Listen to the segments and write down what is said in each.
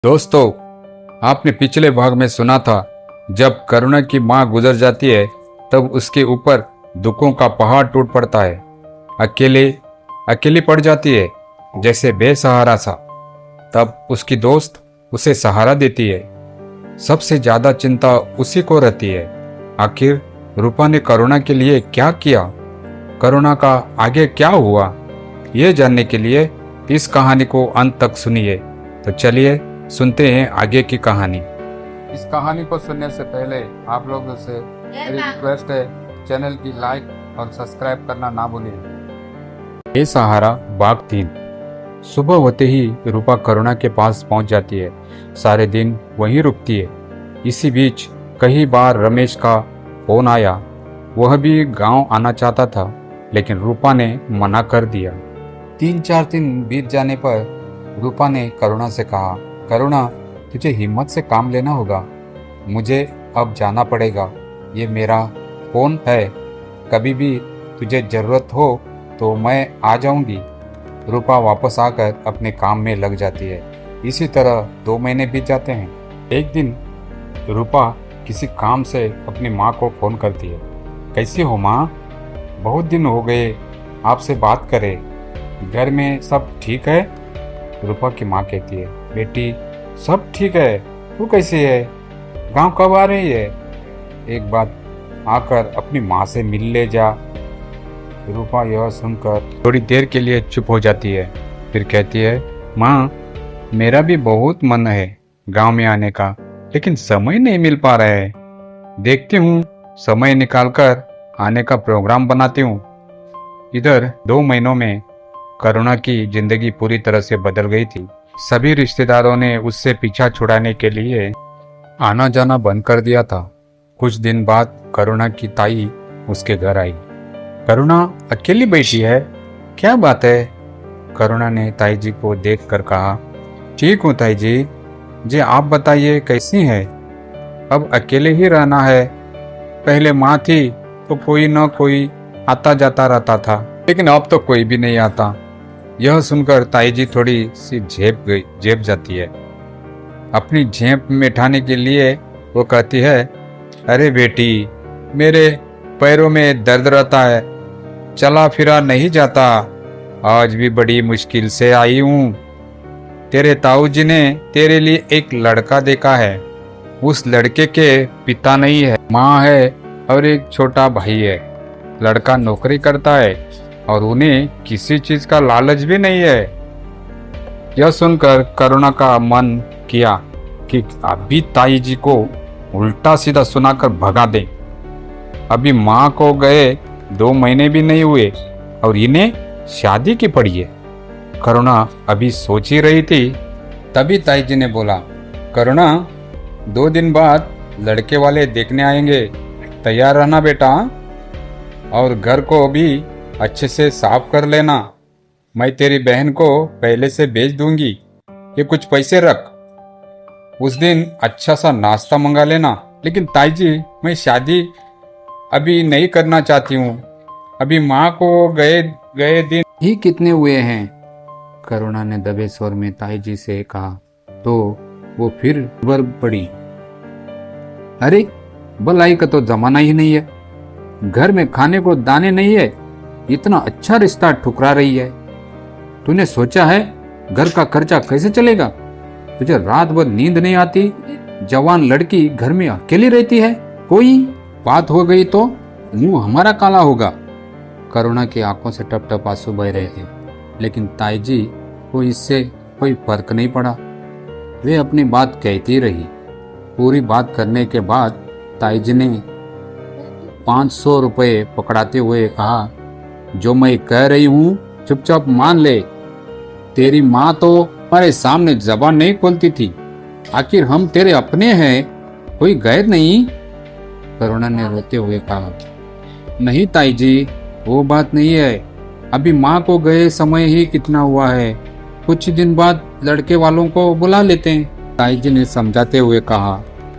दोस्तों, आपने पिछले भाग में सुना था जब करुणा की माँ गुजर जाती है तब उसके ऊपर दुखों का पहाड़ टूट पड़ता है। अकेले अकेली पड़ जाती है, जैसे बेसहारा सा। तब उसकी दोस्त उसे सहारा देती है। सबसे ज्यादा चिंता उसी को रहती है। आखिर रूपा ने करुणा के लिए क्या किया, करुणा का आगे क्या हुआ, ये जानने के लिए इस कहानी को अंत तक सुनिए। तो चलिए सुनते हैं आगे की कहानी। इस कहानी को सुनने से पहले आप लोगों से मेरी रिक्वेस्ट है, चैनल की लाइक और सब्सक्राइब करना ना भूलिए। बेसहारा भाग 3। सुबह होते ही रूपा करुणा के पास पहुंच जाती है। सारे दिन वहीं रुकती है। इसी बीच कई बार रमेश का फोन आया। वह भी गांव आना चाहता था, लेकिन रूपा ने मना कर दिया। 3-4 दिन बीत जाने पर रूपा ने करुणा से कहा, करुणा, तुझे हिम्मत से काम लेना होगा। मुझे अब जाना पड़ेगा। ये मेरा फोन है, कभी भी तुझे जरूरत हो तो मैं आ जाऊंगी। रूपा वापस आकर अपने काम में लग जाती है। इसी तरह 2 महीने बीत जाते हैं। एक दिन रूपा किसी काम से अपनी माँ को फोन करती है। कैसी हो माँ? बहुत दिन हो गए आपसे बात करे। घर में सब ठीक है? रूपा की माँ कहती है, बेटी सब ठीक है, तू कैसी है? गांव कब आ रही है? एक बार आकर अपनी माँ से मिल ले जा। रूपा यह सुनकर थोड़ी देर के लिए चुप हो जाती है, फिर कहती है, माँ मेरा भी बहुत मन है गांव में आने का, लेकिन समय नहीं मिल पा रहा है। देखती हूँ समय निकालकर आने का प्रोग्राम बनाती हूँ। इधर 2 महीनों में करुणा की जिंदगी पूरी तरह से बदल गई थी। सभी रिश्तेदारों ने उससे पीछा छुड़ाने के लिए आना जाना बंद कर दिया था। कुछ दिन बाद करुणा की ताई उसके घर आई। करुणा अकेली बैठी है, क्या बात है? करुणा ने ताई जी को देखकर कहा, ठीक हूँ ताई जी आप बताइए कैसी हैं? अब अकेले ही रहना है। पहले माँ थी तो कोई न कोई आता जाता रहता था, लेकिन अब तो कोई भी नहीं आता। यह सुनकर ताई जी थोड़ी सी झेप जाती है। अपनी झेप मिटाने के लिए वो कहती है, अरे बेटी, मेरे पैरों में दर्द रहता है, चला फिरा नहीं जाता। आज भी बड़ी मुश्किल से आई हूँ। तेरे ताऊ जी ने तेरे लिए एक लड़का देखा है। उस लड़के के पिता नहीं है, माँ है और एक छोटा भाई है। लड़का नौकरी करता है और उन्हें किसी चीज का लालच भी नहीं है। यह सुनकर करुणा का मन किया कि अभी ताई जी को उल्टा सीधा सुनाकर भगा दे। अभी माँ को गए 2 महीने भी नहीं हुए और इन्हें शादी की पड़ी है। करुणा अभी सोच ही रही थी, तभी ताई जी ने बोला, करुणा 2 दिन बाद लड़के वाले देखने आएंगे, तैयार रहना बेटा। और घर को भी अच्छे से साफ कर लेना। मैं तेरी बहन को पहले से भेज दूंगी। ये कुछ पैसे रख, उस दिन अच्छा सा नाश्ता मंगा लेना। लेकिन ताई जी, मैं शादी अभी नहीं करना चाहती हूँ। अभी माँ को गए दिन ही कितने हुए हैं? करुणा ने दबे स्वर में ताई जी से कहा तो वो फिर उबर पड़ी। अरे भलाई का तो जमाना ही नहीं है। घर में खाने को दाने नहीं है, इतना अच्छा रिश्ता ठुकरा रही है। तूने सोचा है घर का खर्चा कैसे चलेगा? तुझे रात भर नींद नहीं आती? जवान लड़की घर में अकेली रहती है। कोई बात हो गई तो मुंह हमारा काला होगा। करुणा की आंखों से टप टप आंसू बह रहे थे, लेकिन ताई जी को इससे कोई फर्क नहीं पड़ा। वे अपनी बात कहती रही। पूरी बात करने के बाद ताई जी ने 500 रुपये पकड़ाते हुए कहा, जो मैं कह रही हूँ चुपचाप मान ले। तेरी माँ तो हमारे सामने जबान नहीं खोलती थी। आखिर हम तेरे अपने हैं, कोई गैर नहीं। करुणा ने रोते हुए कहा, नहीं ताई जी, वो बात नहीं है। अभी माँ को गए समय ही कितना हुआ है, कुछ दिन बाद लड़के वालों को बुला लेते हैं। ताई जी ने समझाते हुए कहा,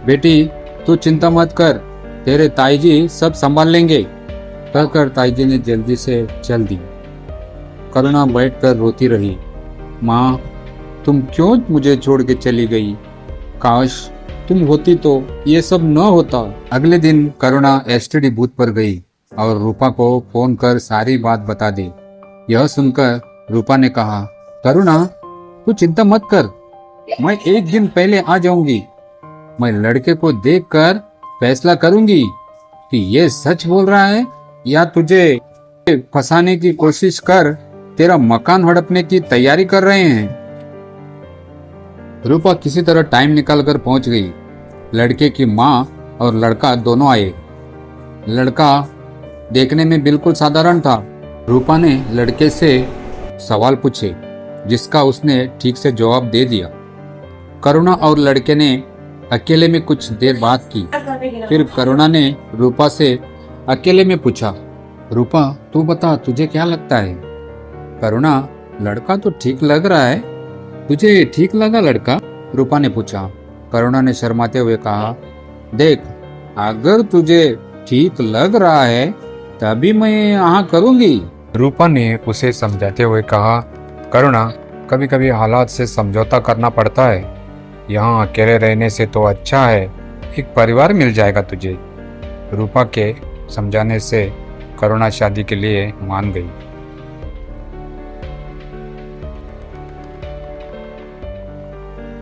बेटी तू चिंता मत कर, तेरे ताई जी सब संभाल लेंगे। कहकर ताई जी ने जल्दी से चल दी। करुणा बैठकर रोती रही। माँ, तुम क्यों मुझे छोड़ के चली गई? काश तुम होती तो ये सब न होता। अगले दिन करुणा एसटीडी बूथ पर गई और रूपा को फोन कर सारी बात बता दी। यह सुनकर रूपा ने कहा, करुणा तू चिंता मत कर, मैं एक दिन पहले आ जाऊंगी। मैं लड़के को देखकर फैसला करूंगी कि ये सच बोल रहा है या तुझे फंसाने की कोशिश कर तेरा मकान हड़पने की तैयारी कर रहे हैं। रूपा किसी तरह टाइम निकालकर पहुंच गई। लड़के की माँ और लड़का दोनों आए। लड़का देखने में बिल्कुल साधारण था। रूपा ने लड़के से सवाल पूछे जिसका उसने ठीक से जवाब दे दिया। करुणा और लड़के ने अकेले में कुछ देर बात की। फिर करुणा ने रूपा से अकेले में पूछा, रूपा तू बता तुझे क्या लगता है? करुणा, लड़का तो ठीक लग रहा है, तुझे ठीक लगा लड़का? रूपा ने पूछा। करुणा ने शर्माते हुए कहा, देख अगर तुझे ठीक लग रहा है तभी मैं यहाँ करूँगी। रूपा ने उसे समझाते हुए कहा, करुणा कभी कभी हालात से समझौता करना पड़ता है। यहाँ अकेले रहने से तो अच्छा है एक परिवार मिल जाएगा तुझे। रूपा के समझाने से करुणा शादी के लिए मान गई।